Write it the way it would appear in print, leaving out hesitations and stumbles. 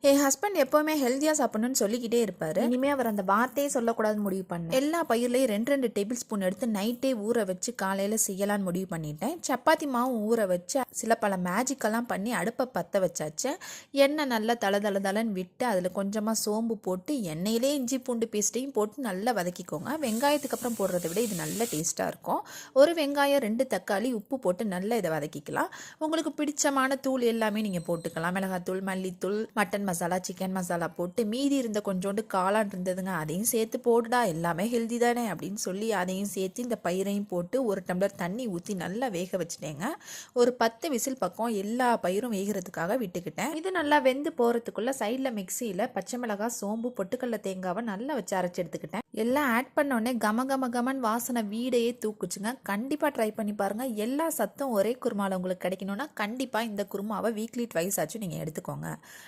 என் husband எப்போவுமே ஹெல்த்தியாக சாப்பிடணும்னு சொல்லிக்கிட்டே இருப்பார். இனிமேல் அவர் அந்த வார்த்தையே சொல்லக்கூடாதுன்னு முடிவு பண்ணேன். எல்லா பயிர்லையும் 2 டேபிள் ஸ்பூன் எடுத்து நைட்டே ஊற வச்சு காலையில் செய்யலான்னு முடிவு பண்ணிட்டேன். சப்பாத்தி மாவும் ஊற வச்சு சில பல மேஜிக்கெல்லாம் பண்ணி அடுப்பை பற்ற வச்சாச்சு. எண்ணெய் நல்லா தளன்னு விட்டு அதில் கொஞ்சமாக சோம்பு போட்டு எண்ணெயிலே இஞ்சி பூண்டு பேஸ்ட்டையும் போட்டு நல்லா வதக்கிக்கோங்க. வெங்காயத்துக்கு அப்புறம் போடுறத விட இது நல்ல டேஸ்ட்டாக இருக்கும். ஒரு வெங்காயம் 2 தக்காளி உப்பு போட்டு நல்லா இதை வதக்கிக்கலாம். உங்களுக்கு பிடிச்சமான தூள் எல்லாமே நீங்கள் போட்டுக்கலாம். மிளகாத்தூள், மல்லித்தூள், மட்டன் மசாலா, சிக்கன் மசாலா போட்டு மீதி இருந்த கொஞ்சோண்டு காளான் இருந்ததுங்க, அதையும் சேர்த்து போடுடா, எல்லாமே ஹெல்தி தானே அப்படின்னு சொல்லி அதையும் சேர்த்து இந்த பயிரையும் போட்டு 1 டம்ளர் தண்ணி ஊற்றி நல்லா வேக வச்சுட்டேங்க. ஒரு 10 விசில் பக்கம் எல்லா பயிரும் வேகிறதுக்காக விட்டுக்கிட்டேன். இது நல்லா வெந்து போகிறதுக்குள்ள சைடில் மிக்சியில் பச்சை மிளகாய், சோம்பு, பொட்டுக்கடலை, தேங்காவை நல்லா வச்சு அரைச்சி எடுத்துக்கிட்டேன். எல்லாம் ஆட் பண்ணோடனே கமன் வாசனை வீடையே தூக்குச்சுங்க. கண்டிப்பாக ட்ரை பண்ணி பாருங்கள். எல்லா சத்தும் ஒரே குருமாவில் உங்களுக்கு கிடைக்கணும்னா கண்டிப்பாக இந்த குருமாவை வீக்லி ட்வைஸ் ஆச்சும் நீங்கள் எடுத்துக்கோங்க.